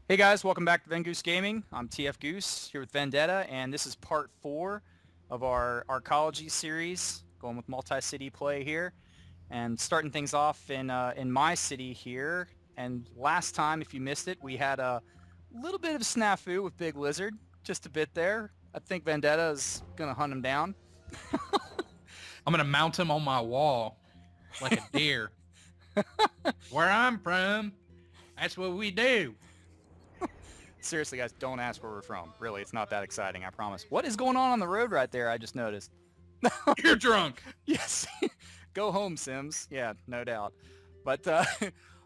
Hey guys, welcome back to TFGoose Gaming. I'm TFGoose here with Vendetta, and this is part 4 of our Arcology series, going with multi-city play here, and starting things off in my city here. And last time, if you missed it, we had a little bit of snafu with Big Lizard, just a bit there. I think Vendetta is gonna hunt him down. I'm gonna mount him on my wall like a deer. Where I'm from, that's what we do. Seriously, guys, don't ask where we're from. Really, it's not that exciting, I promise. What is going on the road right there? I just noticed. You're drunk. Yes. Go home, Sims. Yeah, no doubt. But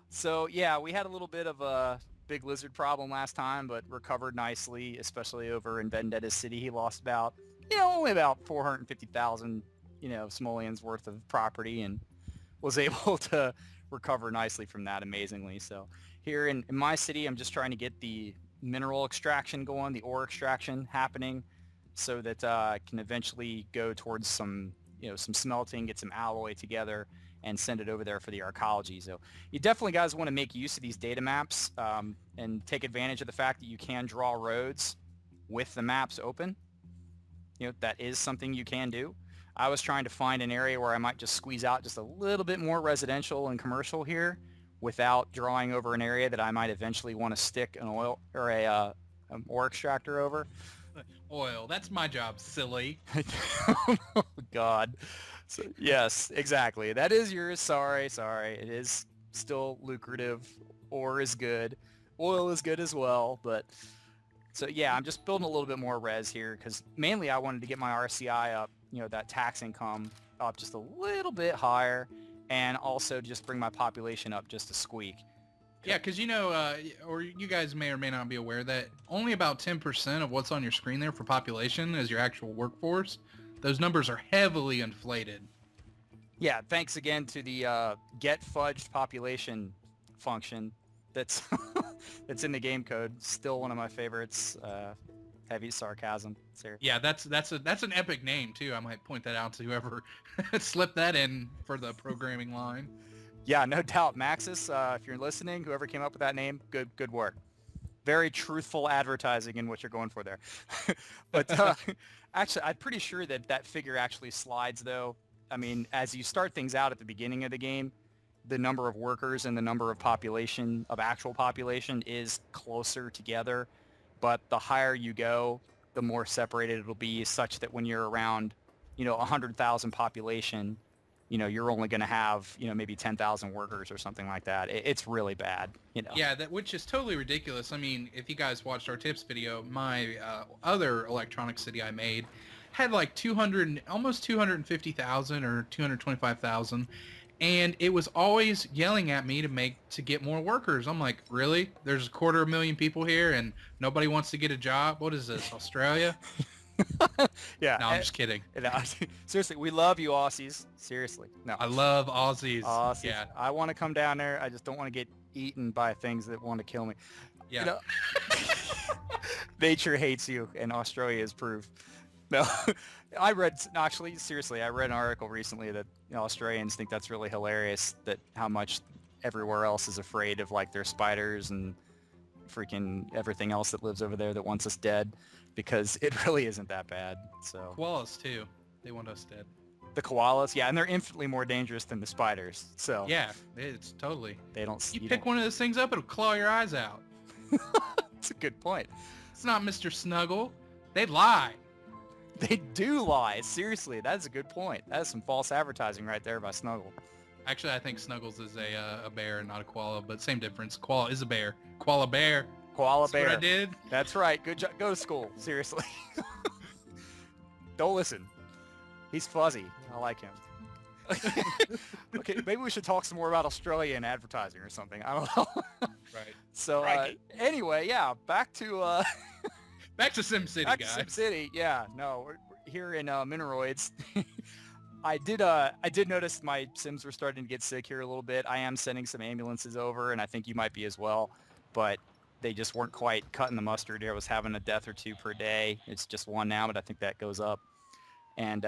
so yeah, we had a little bit of a big lizard problem last time, but recovered nicely, especially over in Vendetta City. He lost about, only about 450,000, simoleons worth of property and was able to recover nicely from that amazingly. So here in my city, I'm just trying to get the mineral extraction going, the ore extraction happening, so that I can eventually go towards some smelting, get some alloy together, and send it over there for the arcology. So you definitely guys want to make use of these data maps and take advantage of the fact that you can draw roads with the maps open. That is something you can do. I was trying to find an area where I might just squeeze out just a little bit more residential and commercial here without drawing over an area that I might eventually want to stick an oil or a ore extractor over. Oil, that's my job, silly. Oh, God. So, yes, exactly. That is yours. Sorry. It is still lucrative. Ore is good. Oil is good as well. But so yeah, I'm just building a little bit more res here because mainly I wanted to get my RCI up, that tax income up just a little bit higher, and also just bring my population up just a squeak. Yeah, because or you guys may or may not be aware that only about 10% of what's on your screen there for population is your actual workforce. Those numbers are heavily inflated. Yeah, thanks again to the get fudged population function that's that's in the game code. Still one of my favorites. Heavy sarcasm. Sir. Yeah, that's an epic name too. I might point that out to whoever slipped that in for the programming line. Yeah, no doubt, Maxis. If you're listening, whoever came up with that name, good work. Very truthful advertising in what you're going for there. But actually, I'm pretty sure that figure actually slides, though. I mean, as you start things out at the beginning of the game, the number of workers and the number of actual population is closer together. But the higher you go, the more separated it'll be, such that when you're around, 100,000 population, you're only going to have, maybe 10,000 workers or something like that. It's really bad, Yeah, which is totally ridiculous. I mean, if you guys watched our tips video, my other electronic city I made had like almost 250,000 or 225,000. And it was always yelling at me to get more workers. I'm like, really? There's 250,000 people here and nobody wants to get a job? What is this, Australia? Yeah. No, I'm just kidding. Seriously, we love you, Aussies. Seriously. No. I love Aussies. Aussies. Yeah. I want to come down there. I just don't want to get eaten by things that want to kill me. Yeah. Nature hates you, and Australia is proof. No, seriously, I read an article recently that Australians think that's really hilarious, that how much everywhere else is afraid of like their spiders and freaking everything else that lives over there that wants us dead, because it really isn't that bad. So Koalas too. They want us dead. the koalas, yeah, and they're infinitely more dangerous than the spiders. So Yeah, it's totally. they don't. You pick one of those things up, it'll claw your eyes out. That's a good point. It's not Mr. Snuggle. They lie. They do lie. Seriously, that is a good point. That is some false advertising right there by Snuggle. Actually, I think Snuggles is a bear and not a koala, but same difference. Koala is a bear. Koala bear. Koala That's bear. what I did. That's right. Good job. Go to school. Seriously. Don't listen. He's fuzzy. I like him. Okay, maybe we should talk some more about Australia and advertising or something. I don't know. Right. So anyway, yeah, back to Back to SimCity, back guys. to SimCity. Yeah, no, we're here in Mineroids. I did notice my Sims were starting to get sick here a little bit. I am sending some ambulances over, and I think you might be as well. But they just weren't quite cutting the mustard. I was having a death or two per day. It's just one now, but I think that goes up. And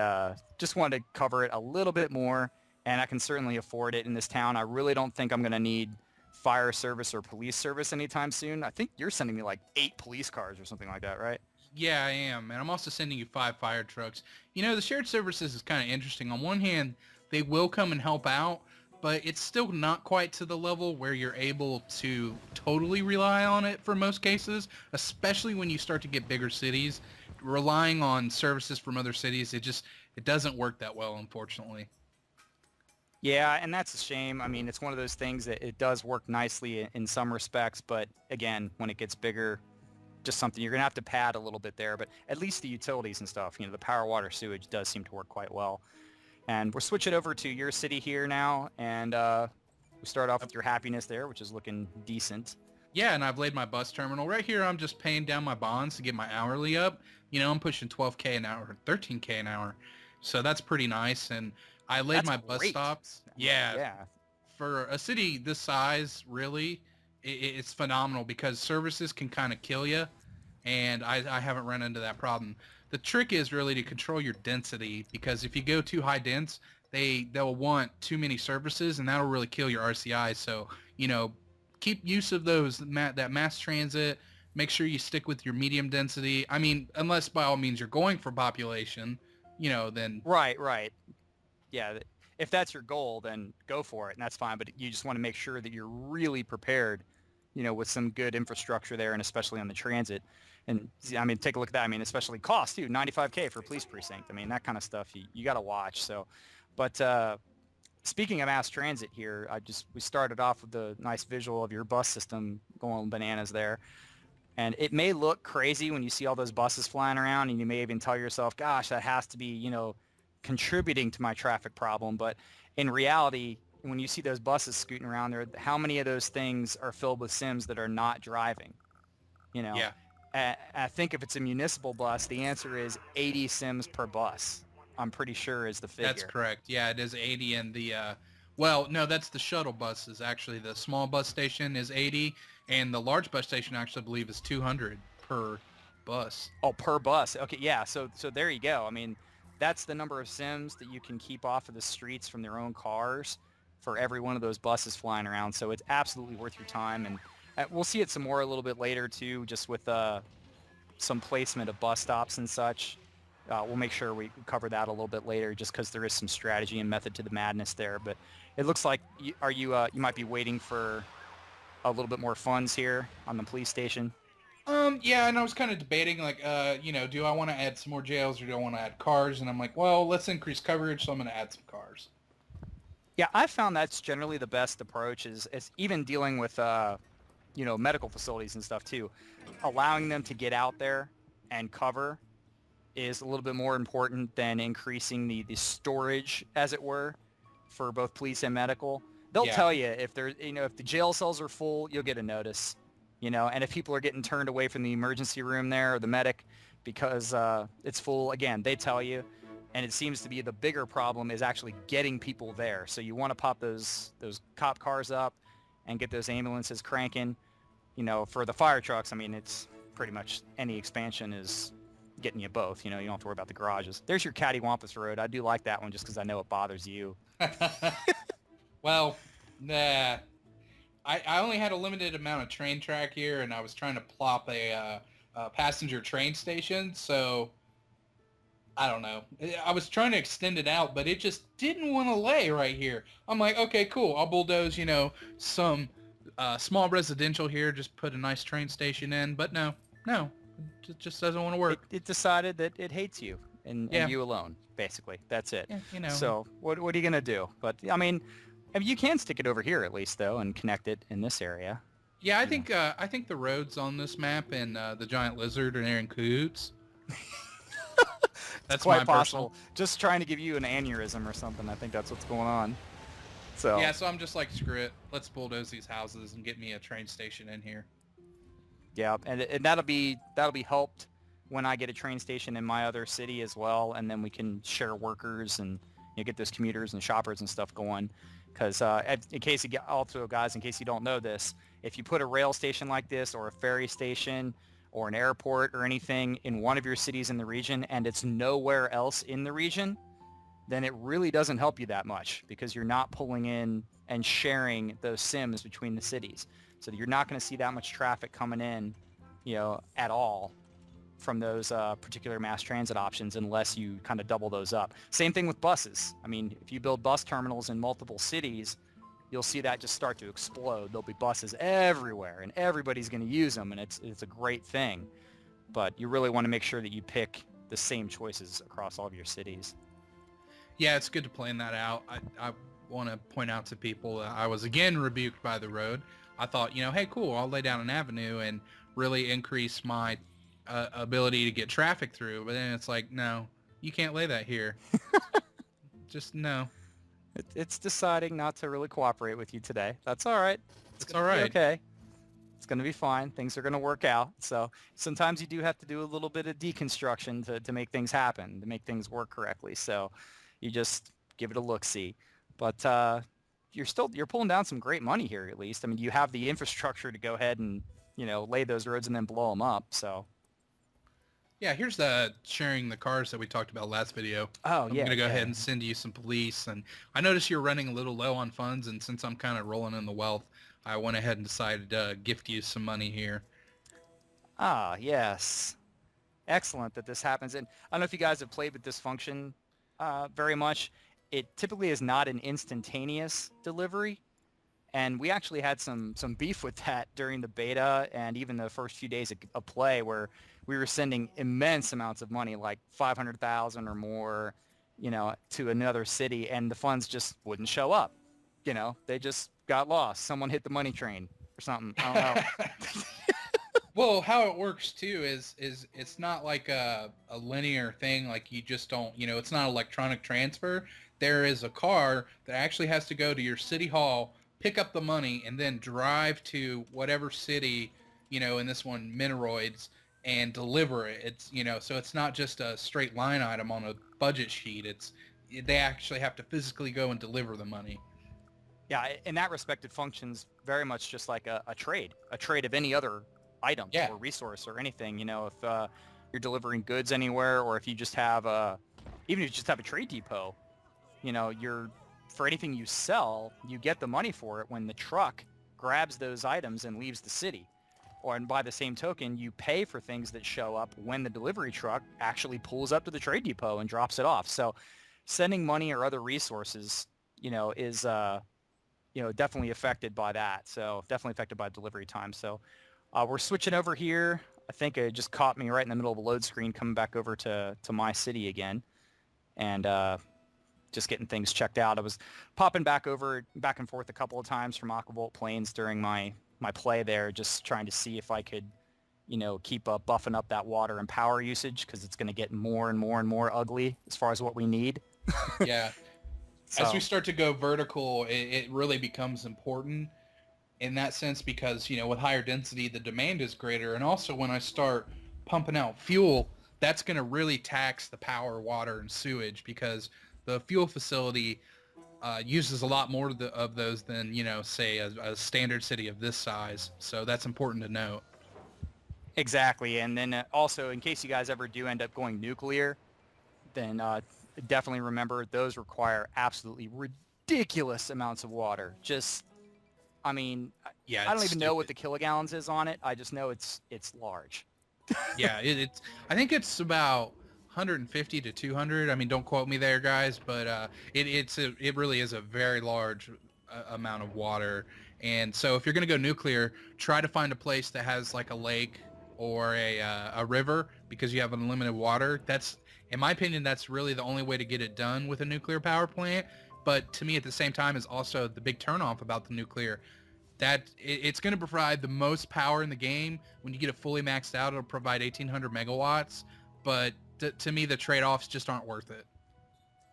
just wanted to cover it a little bit more, and I can certainly afford it in this town. I really don't think I'm going to need fire service or police service anytime soon. I think you're sending me like 8 police cars or something like that, right? Yeah, I am. And I'm also sending you 5 fire trucks. You know, the shared services is kind of interesting. On one hand, they will come and help out, but it's still not quite to the level where you're able to totally rely on it for most cases, especially when you start to get bigger cities. Relying on services from other cities, it doesn't work that well, unfortunately. Yeah, and that's a shame. I mean, it's one of those things that it does work nicely in some respects, but again, when it gets bigger, just something you're going to have to pad a little bit there. But at least the utilities and stuff, the power, water, sewage does seem to work quite well. And we're switching over to your city here now, and we start off with your happiness there, which is looking decent. Yeah, and I've laid my bus terminal. Right here, I'm just paying down my bonds to get my hourly up. I'm pushing 12K an hour, 13K an hour. So that's pretty nice. And I laid That's my bus great. stops. Yeah, Yeah. for a city this size, really, it's phenomenal because services can kind of kill you. And I haven't run into that problem. The trick is really to control your density because if you go too high dense, they'll want too many services and that'll really kill your RCI. So, keep use of that mass transit. Make sure you stick with your medium density. I mean, unless by all means you're going for population, then... Right. Yeah, if that's your goal, then go for it, and that's fine. But you just want to make sure that you're really prepared, with some good infrastructure there, and especially on the transit. And I mean, take a look at that. I mean, especially cost too, 95K for a police precinct. I mean, that kind of stuff you got to watch. So, but speaking of mass transit here, we started off with the nice visual of your bus system going bananas there. And it may look crazy when you see all those buses flying around, and you may even tell yourself, gosh, that has to be, contributing to my traffic problem. But in reality, when you see those buses scooting around there, how many of those things are filled with Sims that are not driving? Yeah. I think if it's a municipal bus, the answer is 80 Sims per bus. I'm pretty sure is the figure. That's correct. Yeah, it is 80, and well, no, that's the shuttle buses. Actually, the small bus station is 80, and the large bus station, actually, I believe, is 200 per bus. Oh, per bus. Okay, yeah. So there you go. I mean, that's the number of Sims that you can keep off of the streets from their own cars for every one of those buses flying around. So it's absolutely worth your time, and we'll see it some more a little bit later too, just with some placement of bus stops and such. We'll make sure we cover that a little bit later, just because there is some strategy and method to the madness there. But it looks like you might be waiting for a little bit more funds here on the police station. Yeah, and I was kind of debating, like, do I want to add some more jails or do I want to add cars? And I'm like, well, let's increase coverage, so I'm going to add some cars. Yeah, I found that's generally the best approach. Is even dealing with medical facilities and stuff too. Allowing them to get out there and cover is a little bit more important than increasing the storage, as it were, for both police and medical. They'll tell you if if the jail cells are full, you'll get a notice, and if people are getting turned away from the emergency room there or the medic because it's full, again, they tell you. And it seems to be the bigger problem is actually getting people there. So you want to pop those cop cars up and get those ambulances cranking. For the fire trucks, I mean, it's pretty much any expansion is getting you both. You don't have to worry about the garages. There's your cattywampus road. I do like that one just because I know it bothers you. Well, nah. I only had a limited amount of train track here, and I was trying to plop a passenger train station, so I don't know. I was trying to extend it out, but it just didn't want to lay right here. I'm like, okay, cool. I'll bulldoze, some small residential here, just put a nice train station in, but no, it just doesn't want to work. It decided that it hates you and you alone, basically. That's it. Yeah, So what are you going to do? But, I mean, you can stick it over here at least, though, and connect it in this area. Yeah, I think the roads on this map and the giant lizard are in cahoots. That's quite possible. Personal. Just trying to give you an aneurysm or something. I think that's what's going on. So yeah, so I'm just like, screw it. Let's bulldoze these houses and get me a train station in here. Yeah, and that'll be helped when I get a train station in my other city as well, and then we can share workers and get those commuters and shoppers and stuff going. Because in case guys, in case you don't know this, if you put a rail station like this or a ferry station or an airport or anything in one of your cities in the region and it's nowhere else in the region, then it really doesn't help you that much because you're not pulling in and sharing those SIMs between the cities. So you're not going to see that much traffic coming in, at all from those particular mass transit options unless you kind of double those up. Same thing with buses. I mean, if you build bus terminals in multiple cities, you'll see that just start to explode. There'll be buses everywhere and everybody's going to use them, and it's a great thing. But you really want to make sure that you pick the same choices across all of your cities. Yeah, it's good to plan that out. I want to point out to people that I was again rebuked by the road. I thought, hey, cool, I'll lay down an avenue and really increase my ability to get traffic through. But then it's like, no, you can't lay that here. Just no. It's deciding not to really cooperate with you today. That's all right. It's all right. Okay. It's going to be fine. Things are going to work out. So sometimes you do have to do a little bit of deconstruction to make things happen, to make things work correctly. So you just give it a look-see. But you're pulling down some great money here, at least. I mean, you have the infrastructure to go ahead and, lay those roads and then blow them up. So yeah, here's the sharing the cars that we talked about last video. Oh, I'm going to go ahead and send you some police. And I noticed you're running a little low on funds. And since I'm kind of rolling in the wealth, I went ahead and decided to gift you some money here. Ah, yes. Excellent that this happens. And I don't know if you guys have played with this function very much. It typically is not an instantaneous delivery. And we actually had some beef with that during the beta and even the first few days of play, where we were sending immense amounts of money, like 500,000 or more, to another city, and the funds just wouldn't show up. They just got lost. Someone hit the money train or something. I don't know. Well, how it works too is it's not like a linear thing. Like you just don't, it's not electronic transfer. There is a car that actually has to go to your city hall, pick up the money, and then drive to whatever city, in this one, Mineroids, and deliver it. It's, so it's not just a straight line item on a budget sheet. They actually have to physically go and deliver the money. Yeah, in that respect, it functions very much just like a trade of any other item or resource or anything. If you're delivering goods anywhere, or if you just have even if you just have a trade depot, for anything you sell, you get the money for it when the truck grabs those items and leaves the city. And by the same token, you pay for things that show up when the delivery truck actually pulls up to the trade depot and drops it off. So sending money or other resources, is, definitely affected by that. So definitely affected by delivery time. So we're switching over here. I think it just caught me right in the middle of a load screen coming back over to my city again. And just getting things checked out. I was popping back and forth a couple of times from Aquavolt Plains during my play there, just trying to see if I could, keep buffing up that water and power usage, because it's going to get more and more and more ugly as far as what we need. Yeah. So. As we start to go vertical, it really becomes important in that sense, because, with higher density, the demand is greater. And also when I start pumping out fuel, that's going to really tax the power, water, and sewage, because the fuel facility uses a lot more of those than, say, a standard city of this size. So that's important to note. Exactly. And then also, in case you guys ever do end up going nuclear, then definitely remember those require absolutely ridiculous amounts of water. Just, I mean, yeah, I don't even know what the kilogallons is on it. I just know it's large. Yeah, it's. I think it's about 150 to 200. I mean, don't quote me there, guys, but it really is a very large amount of water. And so if you're going to go nuclear, try to find a place that has like a lake or a river, because you have unlimited water. That's, in my opinion, that's really the only way to get it done with a nuclear power plant. But to me, at the same time, is also the big turnoff about the nuclear. That it's going to provide the most power in the game. When you get it fully maxed out, it'll provide 1,800 megawatts. But to me, the trade-offs just aren't worth it.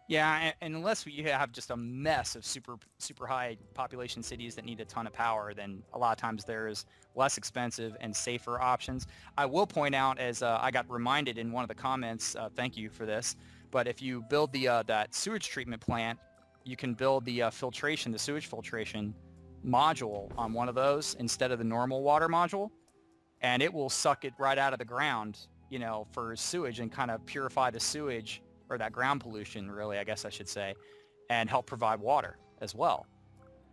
Yeah, and unless you have just a mess of super high population cities that need a ton of power, then a lot of times there's less expensive and safer options. I will point out, as I got reminded in one of the comments, thank you for this, but if you build that sewage treatment plant, you can build the sewage filtration module on one of those instead of the normal water module, and it will suck it right out of the ground, for sewage, and kind of purify the sewage or that ground pollution, really, I guess I should say, and help provide water as well,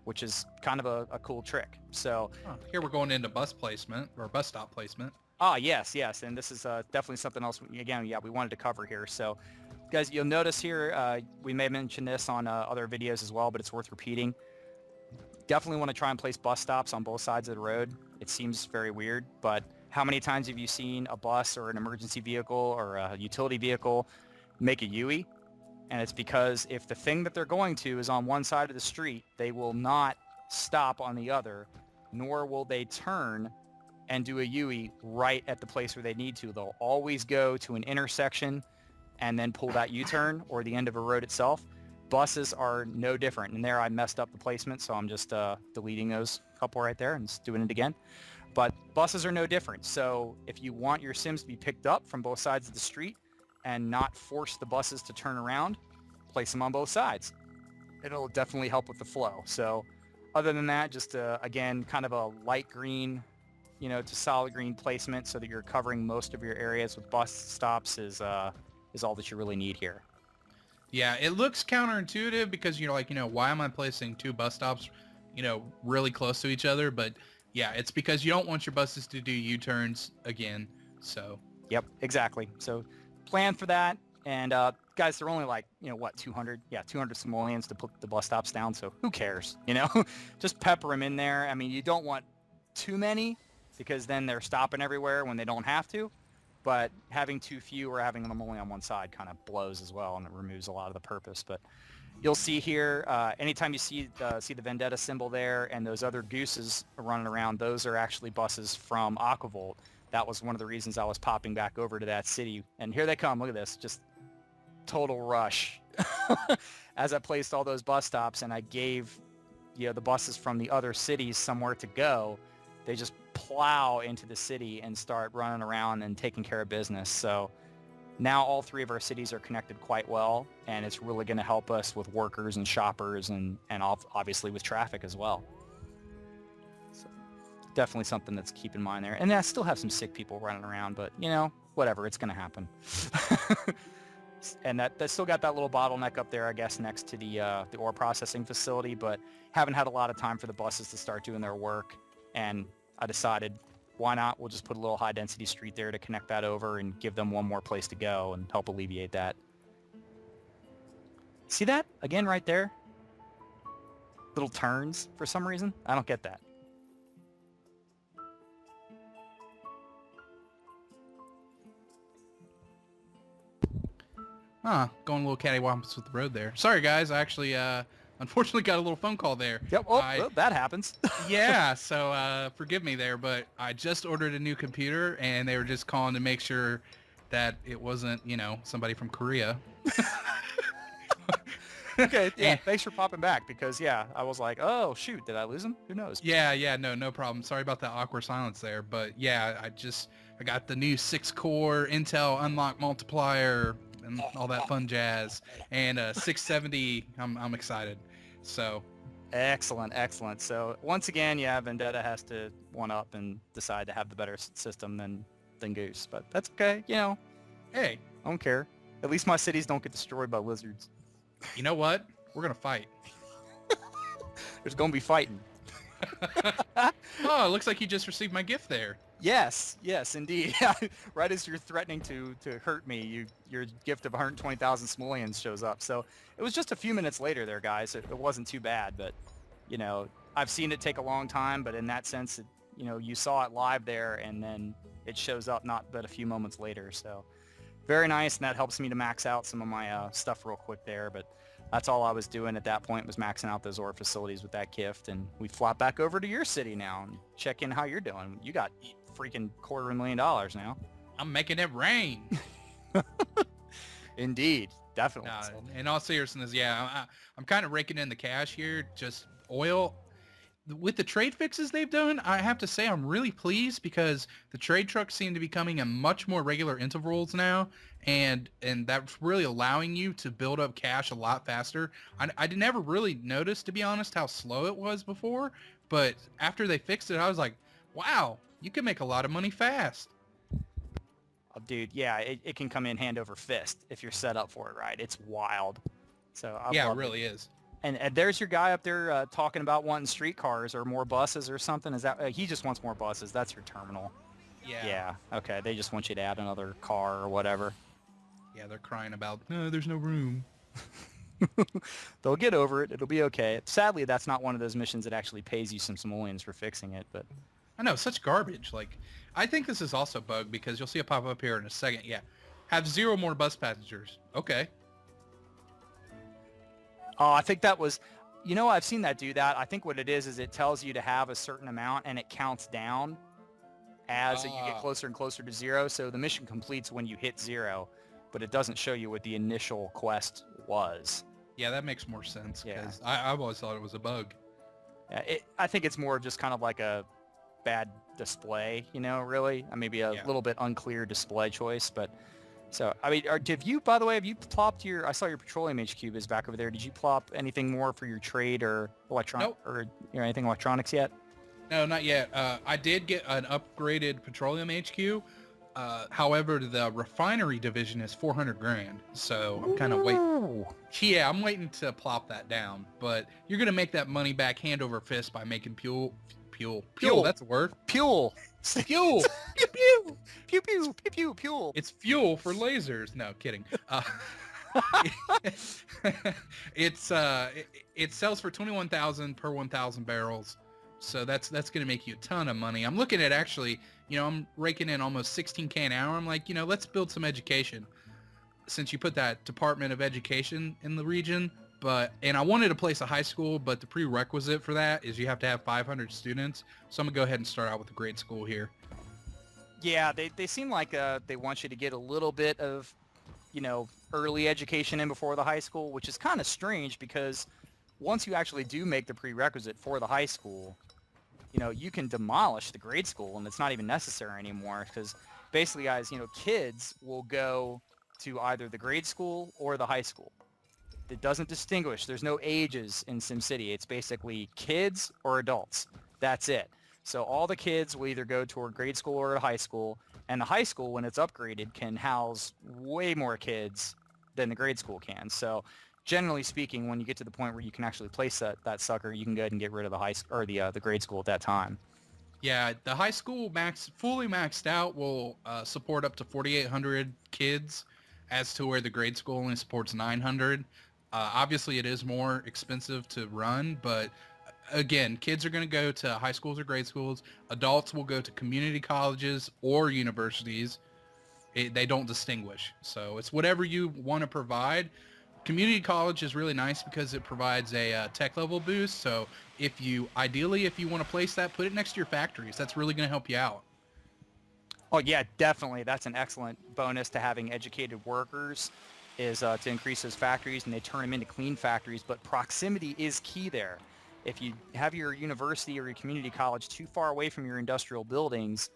which is kind of a cool trick. So Here we're going into bus placement or bus stop placement. yes, and this is definitely something else, again, yeah, we wanted to cover here. So guys, you'll notice here, we may mention this on other videos as well, but it's worth repeating. Definitely want to try and place bus stops on both sides of the road. It seems very weird, but how many times have you seen a bus or an emergency vehicle or a utility vehicle make a U-turn? And it's because if the thing that they're going to is on one side of the street, they will not stop on the other, nor will they turn and do a U-turn right at the place where they need to. They'll always go to an intersection and then pull that U-turn, or the end of a road itself. Buses are no different. And there I messed up the placement, so I'm just deleting those couple right there and just doing it again. But buses are no different. So if you want your Sims to be picked up from both sides of the street and not force the buses to turn around, place them on both sides. It'll definitely help with the flow. So other than that, just again, kind of a light green, to solid green placement so that you're covering most of your areas with bus stops is all that you really need here. Yeah, it looks counterintuitive because you're like, why am I placing two bus stops, really close to each other? But yeah, it's because you don't want your buses to do U-turns again. So yep, exactly. So plan for that. And guys, they're only like, 200? Yeah, 200 simoleons to put the bus stops down. So who cares? Just pepper them in there. I mean, you don't want too many because then they're stopping everywhere when they don't have to. But having too few or having them only on one side kind of blows as well, and it removes a lot of the purpose. But you'll see here, anytime you see the Vendetta symbol there and those other gooses running around, those are actually buses from Aquavolt. That was one of the reasons I was popping back over to that city. And here they come. Look at this. Just total rush as I placed all those bus stops and I gave the buses from the other cities somewhere to go. They just plow into the city and start running around and taking care of business. So now all three of our cities are connected quite well, and it's really going to help us with workers and shoppers and obviously with traffic as well. So definitely something that's keep in mind there. And I still have some sick people running around, but whatever, it's going to happen. And that still got that little bottleneck up there, I guess, next to the ore processing facility, but haven't had a lot of time for the buses to start doing their work. And I decided, why not? We'll just put a little high-density street there to connect that over and give them one more place to go and help alleviate that. See that? Again, right there? Little turns for some reason. I don't get that. Going a little cattywampus with the road there. Sorry, guys. I actually, unfortunately got a little phone call there. Yep. That happens. Yeah, so forgive me there, but I just ordered a new computer, and they were just calling to make sure that it wasn't, somebody from Korea. Okay, yeah, thanks for popping back, because, I was like, oh, shoot, did I lose him? Who knows? Yeah, no problem. Sorry about that awkward silence there, but yeah, I got the new 6-core Intel unlock multiplier and all that fun jazz, and 670, I'm excited. So excellent. So once again, Vendetta has to one up and decide to have the better system than Goose, but that's okay. Hey, I don't care. At least my cities don't get destroyed by lizards. You know what? We're gonna fight. There's gonna be fighting. Oh, it looks like you just received my gift there. Yes, indeed. Right as you're threatening to hurt me, your gift of 120,000 simoleons shows up. So it was just a few minutes later there, guys. It wasn't too bad, but, I've seen it take a long time, but in that sense, you saw it live there, and then it shows up not but a few moments later. So very nice, and that helps me to max out some of my stuff real quick there, but that's all I was doing at that point, was maxing out those ore facilities with that gift, and we flop back over to your city now and check in how you're doing. You got freaking $250,000 now. I'm making it rain. Indeed, definitely. In all seriousness, I'm kind of raking in the cash here, just oil. With the trade fixes they've done, I have to say I'm really pleased, because the trade trucks seem to be coming in much more regular intervals now, and that's really allowing you to build up cash a lot faster. I never really noticed, to be honest, how slow it was before, but after they fixed it, I was like, wow, you can make a lot of money fast. dude, yeah, it can come in hand over fist if you're set up for it right. It's wild. So I Yeah, it love it. really is. And there's your guy up there talking about wanting streetcars or more buses or something. Is that he just wants more buses? That's your terminal. Yeah. Yeah. Okay. They just want you to add another car or whatever. Yeah, they're crying about, no, there's no room. They'll get over it. It'll be okay. Sadly, that's not one of those missions that actually pays you some simoleons for fixing it. But I know, such garbage. Like, I think this is also bugged because you'll see it pop up here in a second. Yeah. Have 0 more bus passengers. Okay. oh, I think that was, I've seen that do that. I think what it is it tells you to have a certain amount and it counts down as you get closer and closer to 0. So the mission completes when you hit 0, but it doesn't show you what the initial quest was. Yeah, that makes more sense Yeah. because I've always thought it was a bug. I think it's more of just kind of like a bad display, really. Maybe a little bit unclear display choice, but so, I mean, by the way, have you plopped I saw your petroleum HQ is back over there. Did you plop anything more for your trade or electronic or anything electronics yet? No, not yet. I did get an upgraded petroleum HQ. However, the refinery division is 400 grand. So I'm kind of waiting. Yeah, I'm waiting to plop that down. But you're going to make that money back hand over fist by making fuel. That's a word. Fuel. Fuel. Pew, pew. Pew, pew, pew, pew, pew. It's fuel for lasers. No, kidding. It sells for 21,000 per 1,000 barrels. So that's going to make you a ton of money. I'm looking at actually, I'm raking in almost 16K an hour. I'm like, let's build some education since you put that Department of Education in the region. And I wanted to place a high school, but the prerequisite for that is you have to have 500 students. So I'm going to go ahead and start out with a grade school here. Yeah, they seem like they want you to get a little bit of, early education in before the high school, which is kind of strange because once you actually do make the prerequisite for the high school, you can demolish the grade school and it's not even necessary anymore because basically, guys, kids will go to either the grade school or the high school. It doesn't distinguish. There's no ages in SimCity. It's basically kids or adults. That's it. So all the kids will either go to a grade school or a high school, and the high school, when it's upgraded, can house way more kids than the grade school can. So generally speaking, when you get to the point where you can actually place that sucker, you can go ahead and get rid of the grade school at that time. Yeah, the high school fully maxed out will support up to 4,800 kids, as to where the grade school only supports 900. Obviously, it is more expensive to run, but again, kids are going to go to high schools or grade schools. Adults will go to community colleges or universities. They don't distinguish. So it's whatever you want to provide. Community college is really nice because it provides a tech level boost. So if you want to place that, put it next to your factories. That's really going to help you out. Oh, yeah, definitely. That's an excellent bonus to having educated workers is to increase those factories, and they turn them into clean factories. But proximity is key there. If you have your university or your community college too far away from your industrial buildings,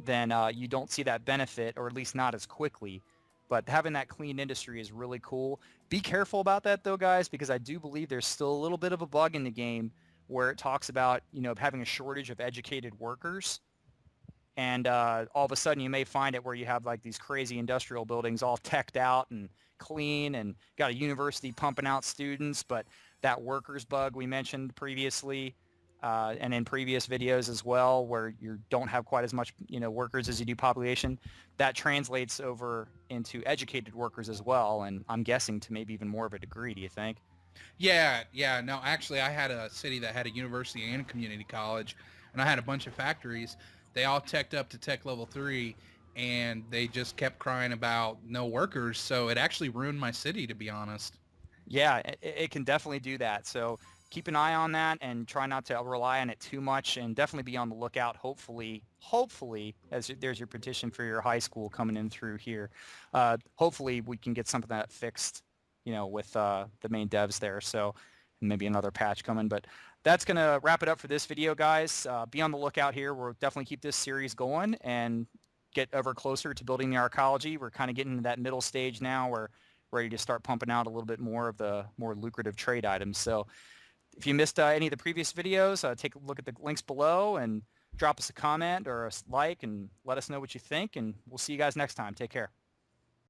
then you don't see that benefit, or at least not as quickly. But having that clean industry is really cool. Be careful about that, though, guys, because I do believe there's still a little bit of a bug in the game where it talks about, having a shortage of educated workers. And all of a sudden you may find it where you have like these crazy industrial buildings all teched out and clean and got a university pumping out students, but that workers bug we mentioned previously and in previous videos as well, where you don't have quite as much workers as you do population, that translates over into educated workers as well, and I'm guessing to maybe even more of a degree. Do you think? Yeah. No, actually, I had a city that had a university and a community college, and I had a bunch of factories. They all teched up to tech level 3, and they just kept crying about no workers. So it actually ruined my city, to be honest. Yeah, it can definitely do that. So keep an eye on that and try not to rely on it too much, and definitely be on the lookout. Hopefully, as there's your petition for your high school coming in through here. Hopefully we can get something that fixed, with the main devs there. So maybe another patch coming, but that's going to wrap it up for this video, guys. Be on the lookout here. We'll definitely keep this series going and get ever closer to building the Arcology. We're kind of getting to that middle stage now. We're ready to start pumping out a little bit more of the more lucrative trade items. So if you missed any of the previous videos, take a look at the links below and drop us a comment or a like and let us know what you think, and we'll see you guys next time. Take care.